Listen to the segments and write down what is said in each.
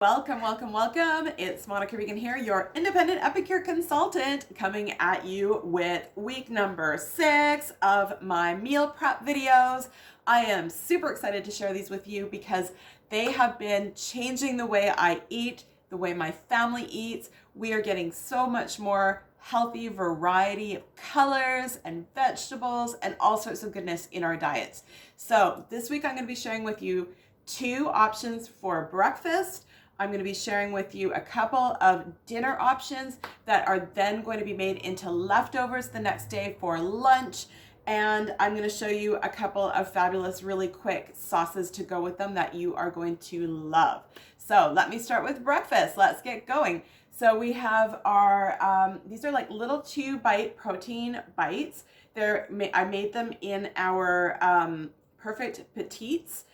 Welcome, welcome, welcome. It's Monica Regan here, your independent epicure consultant, coming at you with week number 6 of my meal prep videos. I am super excited to share these with you because they have been changing the way I eat, the way my family eats. We are getting so much more healthy variety of colors and vegetables and all sorts of goodness in our diets. So this week I'm going to be sharing with you 2 options for breakfast. I'm going to be sharing with you a couple of dinner options that are then going to be made into leftovers the next day for lunch. And I'm going to show you a couple of fabulous, really quick sauces to go with them that you are going to love. So let me start with breakfast. Let's get going. So we have our, these are like little 2-bite protein bites. I made them in our Perfect Petites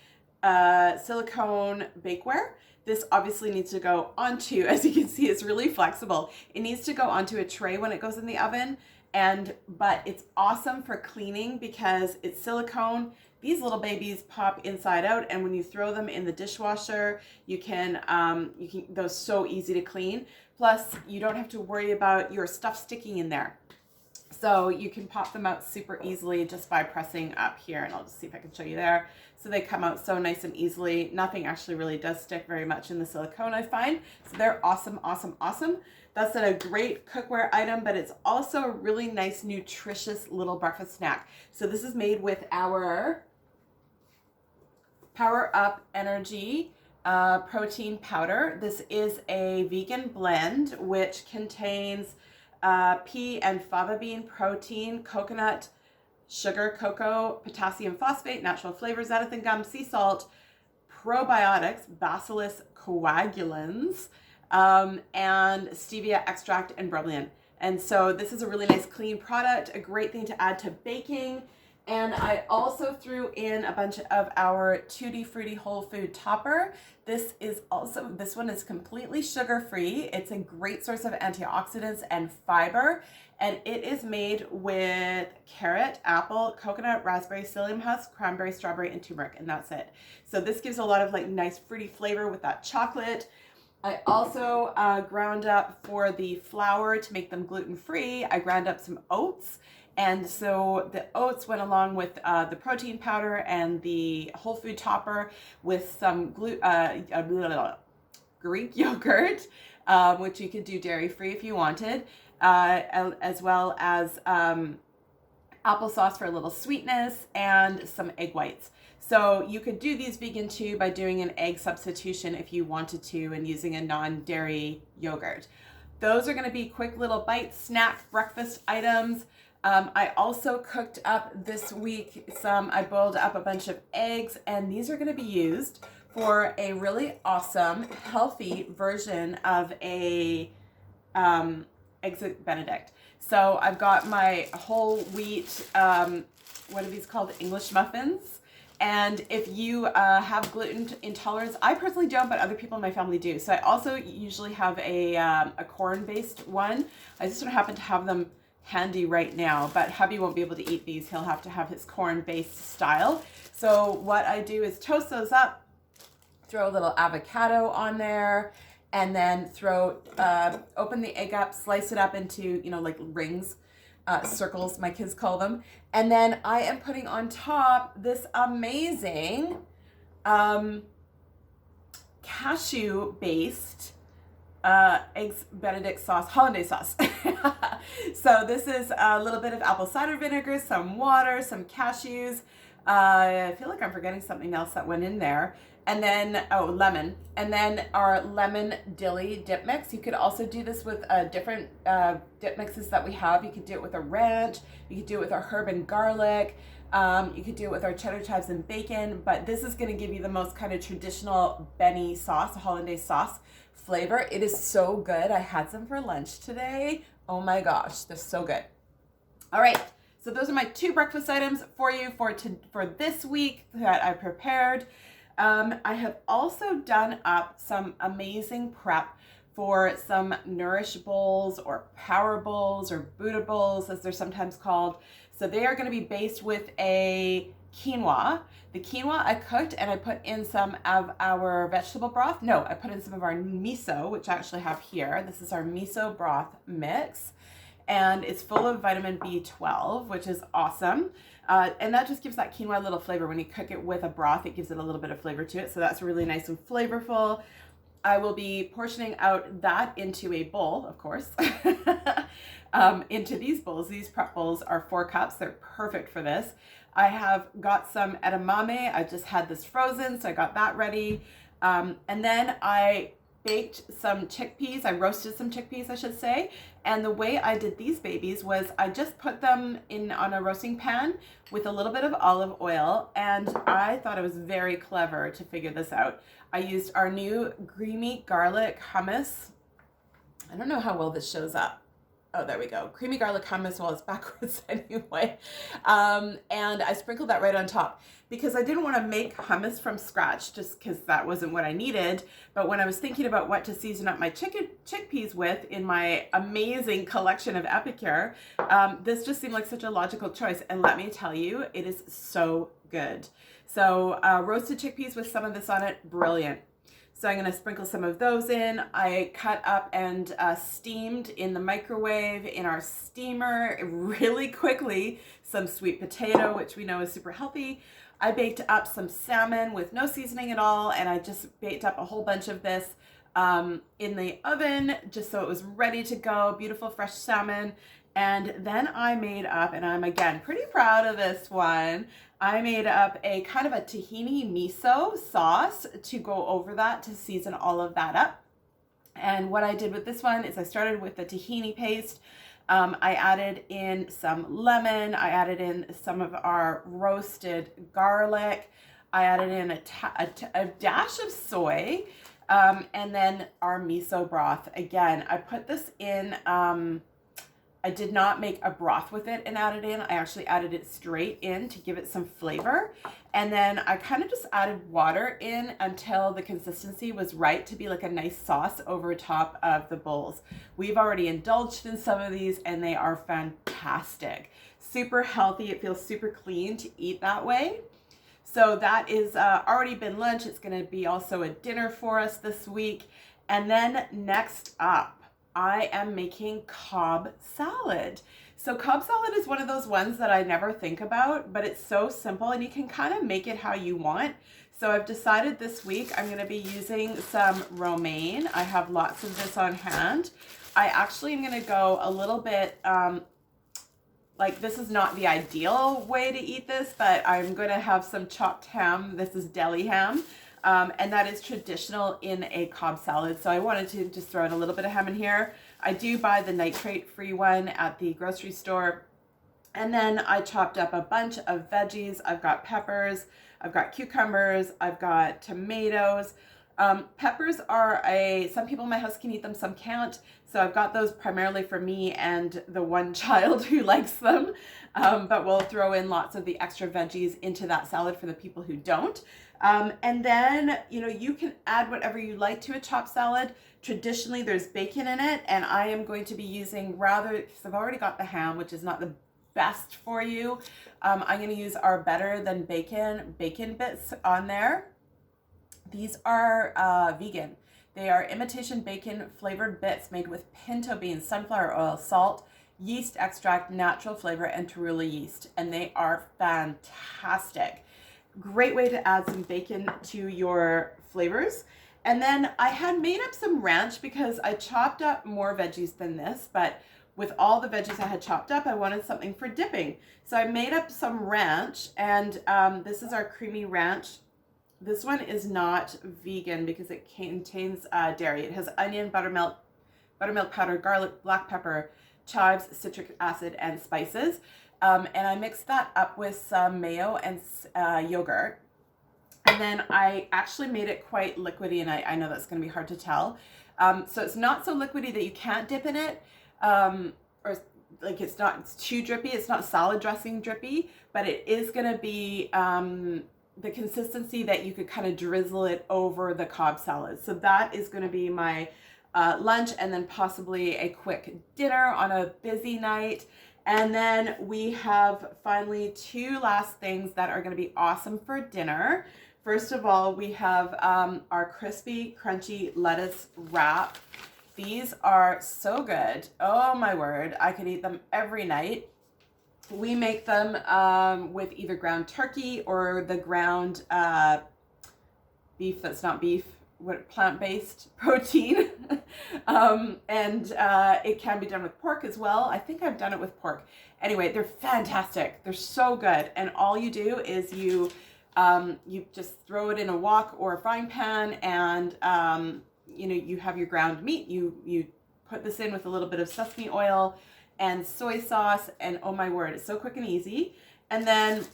silicone bakeware. This obviously needs to go onto, as you can see, it's really flexible. It needs to go onto a tray when it goes in the oven, but it's awesome for cleaning because it's silicone. These little babies pop inside out, and when you throw them in the dishwasher, they're so easy to clean. Plus, you don't have to worry about your stuff sticking in there. So you can pop them out super easily just by pressing up here, and I'll just see if I can show you there. So they come out so nice and easily. Nothing actually really does stick very much in the silicone, I find. So they're awesome, awesome, awesome. That's a great cookware item, but it's also a really nice, nutritious little breakfast snack. So this is made with our Power Up Energy protein powder. This is a vegan blend which contains pea and fava bean protein, coconut, sugar, cocoa, potassium phosphate, natural flavors, xanthan gum, sea salt, probiotics, Bacillus coagulans, and stevia extract and bromelain. And so this is a really nice clean product, a great thing to add to baking. And I also threw in a bunch of our Tutti Frutti whole food topper. This one is completely sugar-free. It's a great source of antioxidants and fiber. And it is made with carrot, apple, coconut, raspberry, psyllium husk, cranberry, strawberry, and turmeric. And that's it. So this gives a lot of like nice fruity flavor with that chocolate. I also ground up for the flour to make them gluten-free. I ground up some oats. And so the oats went along with the protein powder and the whole food topper with some Greek yogurt, which you could do dairy-free if you wanted, as well as applesauce for a little sweetness and some egg whites. So you could do these vegan too by doing an egg substitution if you wanted to and using a non-dairy yogurt. Those are going to be quick little bite snack breakfast items. I also cooked up this week I boiled up a bunch of eggs, and these are going to be used for a really awesome, healthy version of a Eggs Benedict. So I've got my whole wheat, what are these called? English muffins. And if you have gluten intolerance, I personally don't, but other people in my family do. So I also usually have a corn-based one. I just don't happen to have them handy right now, but hubby won't be able to eat these. He'll have to have his corn-based style. So what I do is toast those up, throw a little avocado on there, and then open the egg up, slice it up into, like rings, circles, my kids call them. And then I am putting on top this amazing cashew-based Eggs Benedict sauce, Hollandaise sauce. So this is a little bit of apple cider vinegar, some water, some cashews. I feel like I'm forgetting something else that went in there. And then, lemon. And then our lemon dilly dip mix. You could also do this with different dip mixes that we have. You could do it with a ranch. You could do it with our herb and garlic. You could do it with our cheddar chives and bacon. But this is going to give you the most kind of traditional Benny sauce, a Hollandaise sauce flavor. It is so good. I had some for lunch today. Oh my gosh, they're so good. All right, so those are my 2 breakfast items for you for this week that I prepared. I have also done up some amazing prep for some Nourish bowls or Power bowls or Buddha bowls, as they're sometimes called. So they are going to be based with a quinoa. The quinoa I cooked and I put in some of our vegetable broth. No, I put in some of our miso, which I actually have here. This is our miso broth mix, and it's full of vitamin B12, which is awesome. And that just gives that quinoa a little flavor. When you cook it with a broth, it gives it a little bit of flavor to it. So that's really nice and flavorful. I will be portioning out that into a bowl, of course, into these bowls. These prep bowls are 4 cups. They're perfect for this. I have got some edamame. I just had this frozen, so I got that ready. And then I baked some chickpeas. I roasted some chickpeas, I should say. And the way I did these babies was I just put them in on a roasting pan with a little bit of olive oil. And I thought it was very clever to figure this out. I used our new creamy garlic hummus. I don't know how well this shows up. Oh, there we go. Creamy garlic hummus. Well, it's backwards anyway. And I sprinkled that right on top because I didn't want to make hummus from scratch just because that wasn't what I needed. But when I was thinking about what to season up my chickpeas with in my amazing collection of Epicure, this just seemed like such a logical choice. And let me tell you, it is so good. So roasted chickpeas with some of this on it, brilliant. So I'm going to sprinkle some of those in. I cut up and steamed in the microwave in our steamer really quickly some sweet potato, which we know is super healthy. I baked up some salmon with no seasoning at all, and I just baked up a whole bunch of this in the oven just so it was ready to go. Beautiful fresh salmon. And then I made up, and I'm again pretty proud of this one, I made up a kind of a tahini miso sauce to go over that to season all of that up. And what I did with this one is I started with the tahini paste. I added in some lemon. I added in some of our roasted garlic. I added in a dash of soy, and then our miso broth. Again, I put this in, I did not make a broth with it and add it in. I actually added it straight in to give it some flavor. And then I kind of just added water in until the consistency was right to be like a nice sauce over top of the bowls. We've already indulged in some of these and they are fantastic. Super healthy. It feels super clean to eat that way. So that is already been lunch. It's going to be also a dinner for us this week. And then next up, I am making Cobb salad. So Cobb salad is one of those ones that I never think about, but it's so simple and you can kind of make it how you want. So I've decided this week I'm going to be using some romaine. I have lots of this on hand. I actually am going to go a little bit, like this is not the ideal way to eat this, but I'm going to have some chopped ham. This is deli ham. And that is traditional in a Cobb salad. So I wanted to just throw in a little bit of ham in here. I do buy the nitrate-free one at the grocery store. And then I chopped up a bunch of veggies. I've got peppers, I've got cucumbers, I've got tomatoes. Peppers are some people in my house can eat them, some can't. So I've got those primarily for me and the one child who likes them. But we'll throw in lots of the extra veggies into that salad for the people who don't. And then, you can add whatever you like to a chopped salad. Traditionally, there's bacon in it, and I am going to be using because I've already got the ham, which is not the best for you. I'm going to use our better than bacon bits on there. These are vegan. They are imitation bacon flavored bits made with pinto beans, sunflower oil, salt, yeast extract, natural flavor, and Tarula yeast, and they are fantastic. Great way to add some bacon to your flavors. And then I had made up some ranch because I chopped up more veggies than this, but with all the veggies I had chopped up, I wanted something for dipping. So I made up some ranch, and this is our creamy ranch. This one is not vegan because it contains dairy. It has onion, buttermilk powder, garlic, black pepper, chives, citric acid, and spices. And I mixed that up with some mayo and yogurt. And then I actually made it quite liquidy, and I know that's going to be hard to tell. So it's not so liquidy that you can't dip in it, or like it's too drippy. It's not salad dressing drippy, but it is going to be the consistency that you could kind of drizzle it over the Cobb salad. So that is going to be my lunch, and then possibly a quick dinner on a busy night. And then we have finally two last things that are going to be awesome for dinner. First of all, we have our crispy, crunchy lettuce wrap. These are so good. Oh my word, I could eat them every night. We make them with either ground turkey or the ground beef that's not beef, plant-based protein. And it can be done with pork as well. I think I've done it with pork. Anyway, they're fantastic. They're so good. And all you do is you just throw it in a wok or a frying pan, and you have your ground meat. You put this in with a little bit of sesame oil and soy sauce, and oh my word, it's so quick and easy. And then,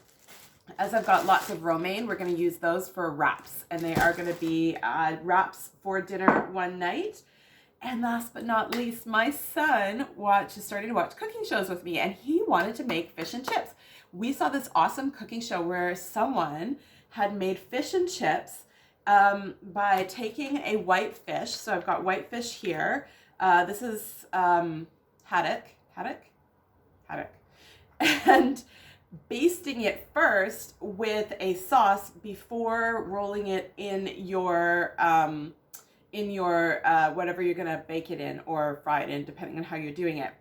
as I've got lots of romaine, we're going to use those for wraps, and they are going to be wraps for dinner one night. And last but not least, my son is starting to watch cooking shows with me, and he wanted to make fish and chips. We saw this awesome cooking show where someone had made fish and chips by taking a white fish. So I've got white fish here. This is haddock, and basting it first with a sauce before rolling it in your whatever you're gonna bake it in or fry it in, depending on how you're doing it.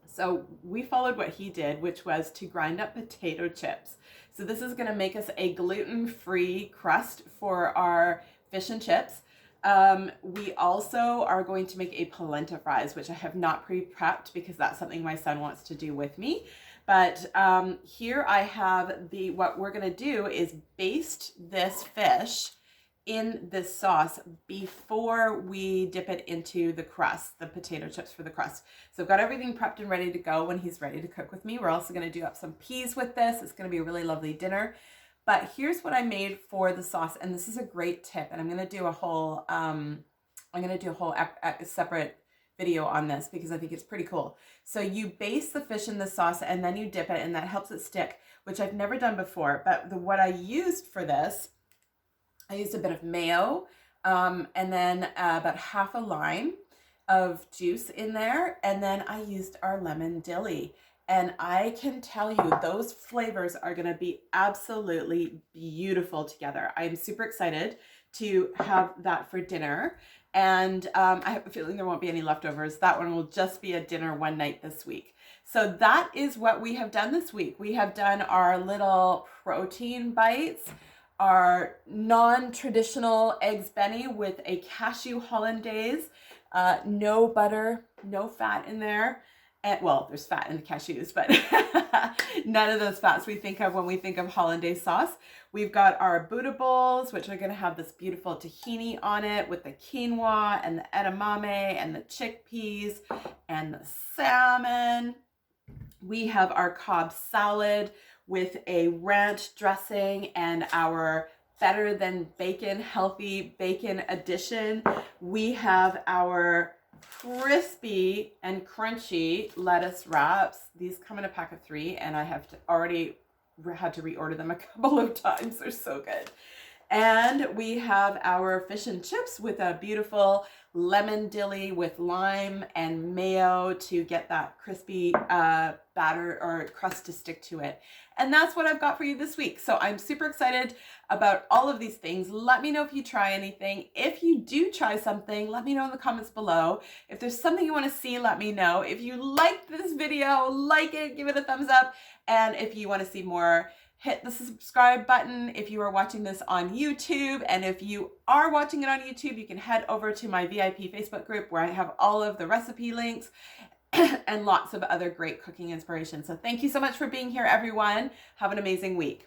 So we followed what he did, which was to grind up potato chips. So this is gonna make us a gluten-free crust for our fish and chips. We also are going to make a polenta fries, which I have not pre-prepped because that's something my son wants to do with me. But here I have what we're gonna do is baste this fish in this sauce before we dip it into the crust, the potato chips for the crust. So I've got everything prepped and ready to go when he's ready to cook with me. We're also gonna do up some peas with this. It's gonna be a really lovely dinner. But here's what I made for the sauce, and this is a great tip, and I'm gonna do a whole separate video on this because I think it's pretty cool. So you baste the fish in the sauce and then you dip it, and that helps it stick, which I've never done before. But what I used for this, I used a bit of mayo, and then about half a lime of juice in there, and then I used our lemon dilly. And I can tell you those flavors are going to be absolutely beautiful together. I'm super excited to have that for dinner. And I have a feeling there won't be any leftovers. That one will just be a dinner one night this week. So that is what we have done this week. We have done our little protein bites, our non-traditional eggs benny with a cashew hollandaise, no butter, no fat in there. And, well, there's fat in the cashews, but none of those fats we think of when we think of hollandaise sauce. We've got our Buddha bowls, which are going to have this beautiful tahini on it with the quinoa and the edamame and the chickpeas and the salmon. We have our Cobb salad with a ranch dressing and our better than bacon, healthy bacon addition. We have our crispy and crunchy lettuce wraps. These come in a pack of 3, and I have already had to reorder them a couple of times. They're so good. And we have our fish and chips with a beautiful lemon dilly with lime and mayo to get that crispy batter or crust to stick to it. And that's what I've got for you this week. So I'm super excited about all of these things. Let me know if you try anything. If you do try something, let me know in the comments below. If there's something you want to see, let me know. If you liked this video, like it, give it a thumbs up. And if you want to see more, hit the subscribe button if you are watching this on YouTube. And if you are watching it on YouTube, you can head over to my VIP Facebook group where I have all of the recipe links and lots of other great cooking inspiration. So thank you so much for being here, everyone. Have an amazing week.